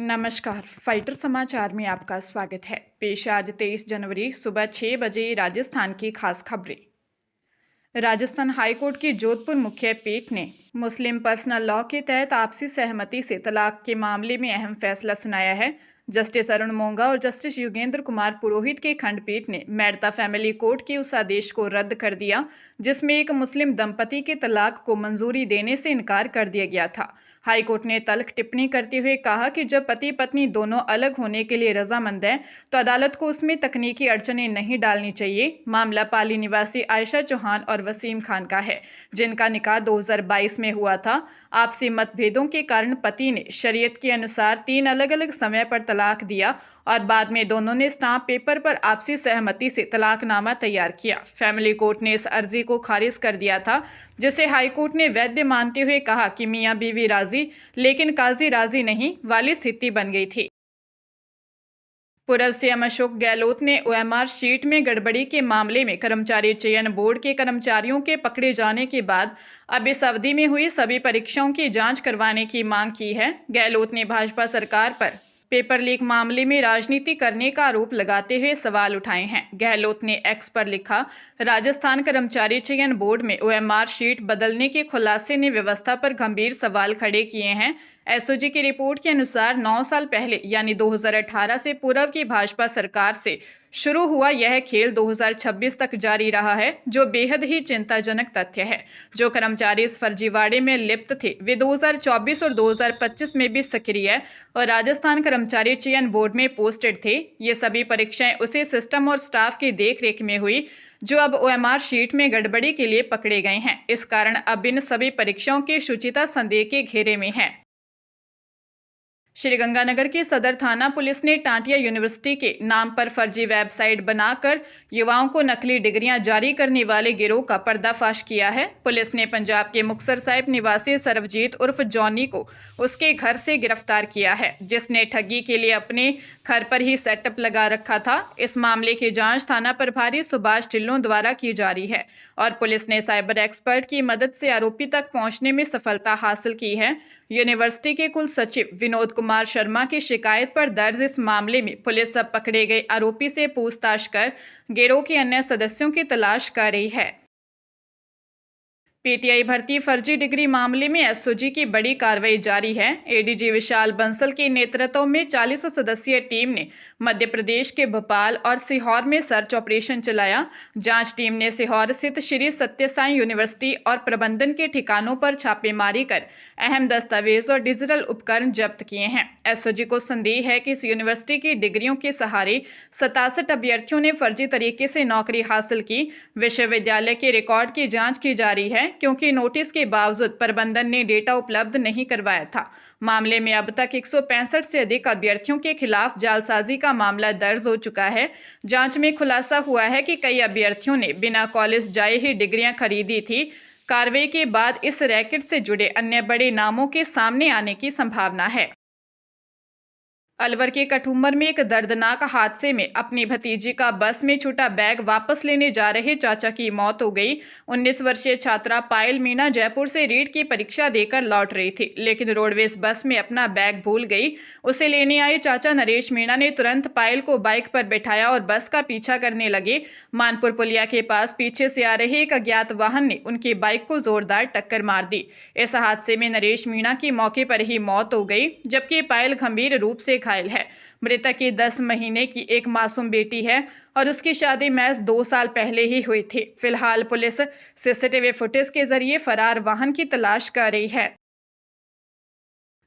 नमस्कार। फाइटर समाचार में आपका स्वागत है। पेश आज 23 जनवरी सुबह 6 बजे राजस्थान की खास खबरें। राजस्थान हाईकोर्ट की जोधपुर मुख्य पीठ ने मुस्लिम पर्सनल लॉ के तहत आपसी सहमति से तलाक के मामले में अहम फैसला सुनाया है। जस्टिस अरुण मोंगा और जस्टिस योगेंद्र कुमार पुरोहित के खंडपीठ ने मेड़ता फैमिली कोर्ट के उस आदेश को रद्द कर दिया जिसमें एक मुस्लिम दंपति के तलाक को मंजूरी देने से इनकार कर दिया गया था। हाईकोर्ट ने तल्ख टिप्पणी करते हुए कहा कि जब पति पत्नी दोनों अलग होने के लिए रजामंद हैं तो अदालत को उसमें तकनीकी अड़चनें नहीं डालनी चाहिए। मामला पाली निवासी आयशा चौहान और वसीम खान का है, जिनका निकाह 2022 में हुआ था। आपसी मतभेदों के कारण पति ने शरीयत के अनुसार 3 अलग अलग समय पर तलाक दिया और बाद में दोनों ने स्टाम्प पेपर पर आपसी सहमति से तलाकनामा तैयार किया। फैमिली कोर्ट ने इस अर्जी को खारिज कर दिया था, जिसे हाईकोर्ट ने वैध मानते हुए कहा कि मियां बीवी राजी लेकिन काजी राजी नहीं वाली स्थिति बन गई थी। पूर्व सीएम अशोक गहलोत ने ओएमआर शीट में गड़बड़ी के मामले में कर्मचारी चयन बोर्ड के कर्मचारियों के पकड़े जाने के बाद अब इस अवधि में हुई सभी परीक्षाओं की जांच करवाने की मांग की है। गहलोत ने भाजपा सरकार पर पेपर लीक मामले में राजनीति करने का आरोप लगाते हुए सवाल उठाए हैं। गहलोत ने एक्स पर लिखा, राजस्थान कर्मचारी चयन बोर्ड में ओएमआर शीट बदलने के खुलासे ने व्यवस्था पर गंभीर सवाल खड़े किए हैं। एसओजी की रिपोर्ट के अनुसार 9 साल पहले यानी 2018 से पूर्व की भाजपा सरकार से शुरू हुआ यह खेल 2026 तक जारी रहा है, जो बेहद ही चिंताजनक तथ्य है। जो कर्मचारी इस फर्जीवाड़े में लिप्त थे वे 2024 और 2025 में भी सक्रिय और राजस्थान कर्मचारी चयन बोर्ड में पोस्टेड थे। ये सभी परीक्षाएं उसी सिस्टम और स्टाफ की देखरेख में हुई जो अब ओएमआर शीट में गड़बड़ी के लिए पकड़े गए हैं। इस कारण अब इन सभी परीक्षाओं की शुचिता संदेह के घेरे में है। श्रीगंगानगर की सदर थाना पुलिस ने टांटिया यूनिवर्सिटी के नाम पर फर्जी वेबसाइट बनाकर युवाओं को नकली डिग्रियां जारी करने वाले गिरोह का पर्दाफाश किया है। पुलिस ने पंजाब के मुक्तसर साहिब निवासी सरबजीत उर्फ जॉनी को उसके घर से गिरफ्तार किया है, जिसने ठगी के लिए अपने घर पर ही सेटअप लगा रखा था। इस मामले की जांच थाना प्रभारी सुभाष ढिल्लों द्वारा की जा रही है और पुलिस ने साइबर एक्सपर्ट की मदद से आरोपी तक पहुंचने में सफलता हासिल की है। यूनिवर्सिटी के कुल सचिव विनोद कुमार शर्मा की शिकायत पर दर्ज इस मामले में पुलिस अब पकड़े गए आरोपी से पूछताछ कर गिरोह के अन्य सदस्यों की तलाश कर रही है। पीटीआई भर्ती फर्जी डिग्री मामले में एसओजी की बड़ी कार्रवाई जारी है। एडीजी विशाल बंसल के नेतृत्व में 40 सदस्यीय टीम ने मध्य प्रदेश के भोपाल और सीहोर में सर्च ऑपरेशन चलाया। जांच टीम ने सीहोर स्थित श्री सत्य साई यूनिवर्सिटी और प्रबंधन के ठिकानों पर छापेमारी कर अहम दस्तावेज और डिजिटल उपकरण जब्त किए हैं। एसओजी को संदेह है कि इस यूनिवर्सिटी की डिग्रियों के सहारे 67 अभ्यर्थियों ने फर्जी तरीके से नौकरी हासिल की। विश्वविद्यालय के रिकॉर्ड की जाँच की जा रही है, क्योंकि नोटिस के बावजूद प्रबंधन ने डेटा उपलब्ध नहीं करवाया था। मामले में अब तक 165 से अधिक अभ्यर्थियों के खिलाफ जालसाजी का मामला दर्ज हो चुका है। जांच में खुलासा हुआ है कि कई अभ्यर्थियों ने बिना कॉलेज जाए ही डिग्रियां खरीदी थी। कार्रवाई के बाद इस रैकेट से जुड़े अन्य बड़े नामों के सामने आने की संभावना है। अलवर के कठुमर में एक दर्दनाक हादसे में अपनी भतीजी का बस में छूटा बैग वापस लेने जा रहे चाचा की मौत हो गई। 19 वर्षीय छात्रा पायल मीना जयपुर से रीट की परीक्षा देकर लौट रही थी, लेकिन रोडवेज बस में अपना बैग भूल गई। उसे लेने आए चाचा नरेश मीणा ने तुरंत पायल को बाइक पर बैठाया और बस का पीछा करने लगे। मानपुर पुलिया के पास पीछे से आ रहे एक अज्ञात वाहन ने उनकी बाइक को जोरदार टक्कर मार दी। इस हादसे में नरेश मीणा की मौके पर ही मौत हो गई, जबकि पायल गंभीर रूप से घायल है। मृतक की 10 महीने की एक मासूम बेटी है और उसकी शादी महज 2 साल पहले ही हुई थी। फिलहाल पुलिस सीसीटीवी फुटेज के जरिए फरार वाहन की तलाश कर रही है।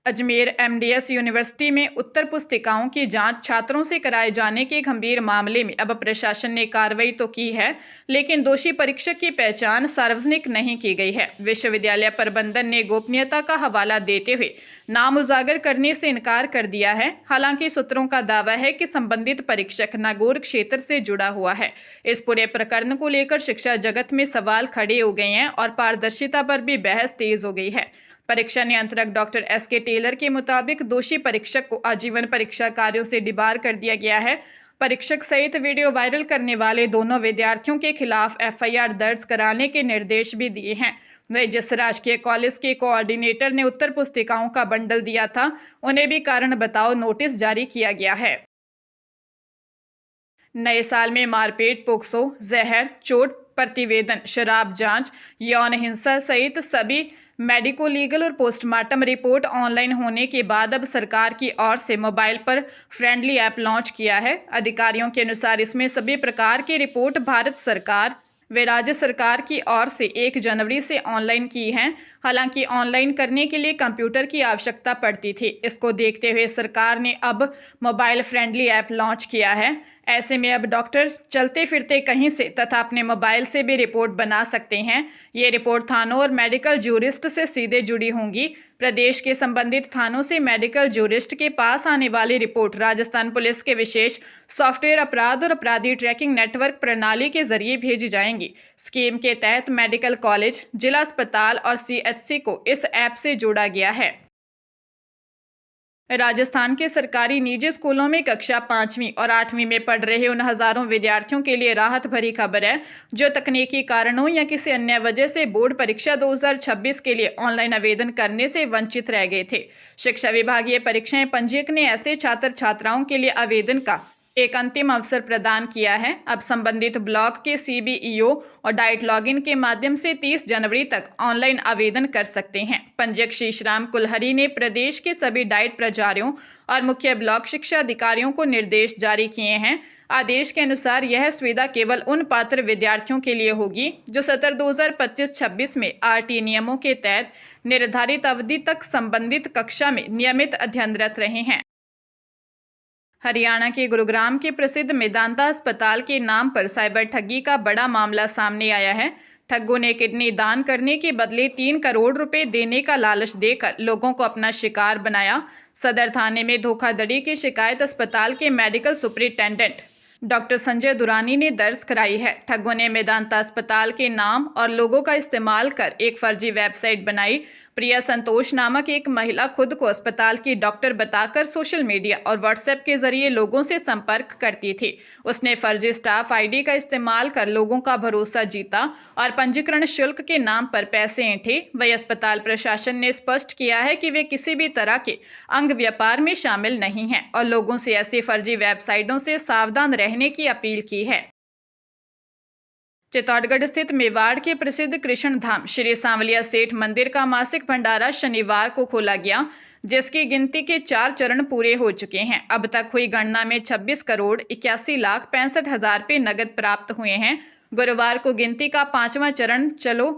अजमेर एमडीएस यूनिवर्सिटी में उत्तर पुस्तिकाओं की जांच छात्रों से कराए जाने के गंभीर मामले में अब प्रशासन ने कार्रवाई तो की है, लेकिन दोषी परीक्षक की पहचान सार्वजनिक नहीं की गई है। विश्वविद्यालय प्रबंधन ने गोपनीयता का हवाला देते हुए नाम उजागर करने से इनकार कर दिया है। हालांकि सूत्रों का दावा है कि संबंधित परीक्षक नागौर क्षेत्र से जुड़ा हुआ है। इस पूरे प्रकरण को लेकर शिक्षा जगत में सवाल खड़े हो गए हैं और पारदर्शिता पर भी बहस तेज हो गई है। परीक्षा नियंत्रक डॉक्टर एसके टेलर के मुताबिक दोषी परीक्षक को आजीवन परीक्षा कार्यों से डिबार कर दिया गया है। परीक्षक सहित वीडियो वायरल करने वाले दोनों विद्यार्थियों के खिलाफ एफआईआर दर्ज कराने के निर्देश भी दिए हैं। वही जिस राजकीय कॉलेज के कोऑर्डिनेटर ने उत्तर पुस्तिकाओं का बंडल दिया था, उन्हें भी कारण बताओ नोटिस जारी किया गया है। नए साल में मारपीट, पोक्सो, जहर, चोट प्रतिवेदन, शराब जांच, यौन हिंसा सहित सभी मेडिको लीगल और पोस्टमार्टम रिपोर्ट ऑनलाइन होने के बाद अब सरकार की ओर से मोबाइल पर फ्रेंडली ऐप लॉन्च किया है। अधिकारियों के अनुसार इसमें सभी प्रकार की रिपोर्ट भारत सरकार वे राज्य सरकार की ओर से 1 जनवरी से ऑनलाइन की हैं। हालांकि ऑनलाइन करने के लिए कंप्यूटर की आवश्यकता पड़ती थी। इसको देखते हुए सरकार ने अब मोबाइल फ्रेंडली ऐप लॉन्च किया है। ऐसे में अब डॉक्टर चलते फिरते कहीं से तथा अपने मोबाइल से भी रिपोर्ट बना सकते हैं। ये रिपोर्ट थानों और मेडिकल जूरिस्ट से सीधे जुड़ी होंगी। प्रदेश के संबंधित थानों से मेडिकल जूरिस्ट के पास आने वाली रिपोर्ट राजस्थान पुलिस के विशेष सॉफ्टवेयर अपराध और अपराधी ट्रैकिंग नेटवर्क प्रणाली के जरिए भेजी जाएंगी। स्कीम के तहत मेडिकल कॉलेज, जिला अस्पताल और सीएचसी को इस ऐप से जोड़ा गया है। राजस्थान के सरकारी निजी स्कूलों में कक्षा 5वीं और 8वीं में पढ़ रहे उन हजारों विद्यार्थियों के लिए राहत भरी खबर है जो तकनीकी कारणों या किसी अन्य वजह से बोर्ड परीक्षा 2026 के लिए ऑनलाइन आवेदन करने से वंचित रह गए थे। शिक्षा विभाग ये परीक्षाएं पंजीयक ने ऐसे छात्र छात्राओं के लिए आवेदन का एक अंतिम अवसर प्रदान किया है। अब संबंधित ब्लॉक के सीबीईओ और डाइट लॉगिन के माध्यम से 30 जनवरी तक ऑनलाइन आवेदन कर सकते हैं। पंजीयक शीशराम कुलहरी ने प्रदेश के सभी डाइट प्राचार्यों और मुख्य ब्लॉक शिक्षा अधिकारियों को निर्देश जारी किए हैं। आदेश के अनुसार यह सुविधा केवल उन पात्र विद्यार्थियों के लिए होगी जो सत्र 2025-26 में आरटी नियमों के तहत निर्धारित अवधि तक संबंधित कक्षा में नियमित अध्ययनरत रहे हैं। हरियाणा के गुरुग्राम के प्रसिद्ध मेदांता अस्पताल के नाम पर साइबर ठगी का बड़ा मामला सामने आया है। ठगों ने किडनी दान करने के बदले 3 करोड़ रुपए देने का लालच देकर लोगों को अपना शिकार बनाया। सदर थाने में धोखाधड़ी की शिकायत अस्पताल के medical superintendent doctor Sanjay Durani ने दर्ज कराई है। ठगों ने मेदांता अस्पताल के नाम और लोगों का इस्तेमाल कर एक फर्जी वेबसाइट बनाई। प्रिया संतोष नामक एक महिला खुद को अस्पताल की डॉक्टर बताकर सोशल मीडिया और व्हाट्सएप के जरिए लोगों से संपर्क करती थी। उसने फर्जी स्टाफ आईडी का इस्तेमाल कर लोगों का भरोसा जीता और पंजीकरण शुल्क के नाम पर पैसे ऐंठे। वही अस्पताल प्रशासन ने स्पष्ट किया है कि वे किसी भी तरह के अंग व्यापार में शामिल नहीं हैं और लोगों से ऐसी फर्जी वेबसाइटों से सावधान रहने की अपील की है। चित्तौड़गढ़ स्थित मेवाड़ के प्रसिद्ध कृष्ण धाम श्री सांवलिया सेठ मंदिर का मासिक भंडारा शनिवार को खोला गया, जिसकी गिनती के 4 चरण पूरे हो चुके हैं। अब तक हुई गणना में 26 करोड़ 81 लाख 65 हजार रुपये नगद प्राप्त हुए हैं। गुरुवार को गिनती का 5वां चरण चलो,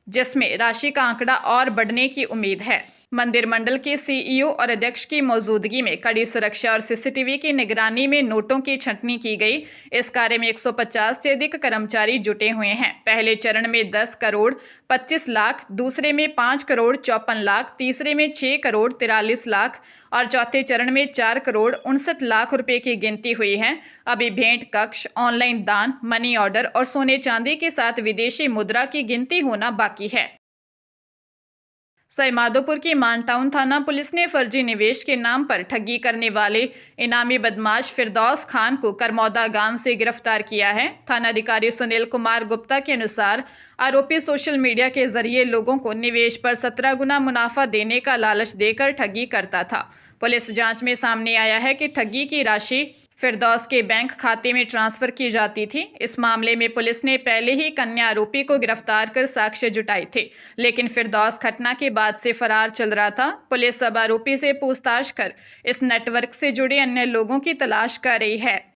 जिसमें राशि का आंकड़ा और बढ़ने की उम्मीद है। मंदिर मंडल के सीईओ और अध्यक्ष की मौजूदगी में कड़ी सुरक्षा और सीसीटीवी की निगरानी में नोटों की छंटनी की गई। इस कार्य में 150 से अधिक कर्मचारी जुटे हुए हैं। पहले चरण में 10 करोड़ 25 लाख, दूसरे में 5 करोड़ 54 लाख, तीसरे में 6 करोड़ 43 लाख और चौथे चरण में 4 करोड़ 59 लाख रुपए की गिनती हुई है। अभी भेंट कक्ष, ऑनलाइन दान, मनी ऑर्डर और सोने चांदी के साथ विदेशी मुद्रा की गिनती होना बाकी है। सवाईमाधोपुर की मानटाउन थाना पुलिस ने फर्जी निवेश के नाम पर ठगी करने वाले इनामी बदमाश फिरदौस खान को करमौदा गांव से गिरफ्तार किया है। थानाधिकारी सुनील कुमार गुप्ता के अनुसार आरोपी सोशल मीडिया के जरिए लोगों को निवेश पर 17 गुना मुनाफा देने का लालच देकर ठगी करता था। पुलिस जांच में सामने आया है कि ठगी की राशि फिरदौस के बैंक खाते में ट्रांसफर की जाती थी। इस मामले में पुलिस ने पहले ही कन्या आरोपी को गिरफ्तार कर साक्ष्य जुटाए थे, लेकिन फिरदौस घटना के बाद से फरार चल रहा था। पुलिस अब आरोपी से पूछताछ कर इस नेटवर्क से जुड़े अन्य लोगों की तलाश कर रही है।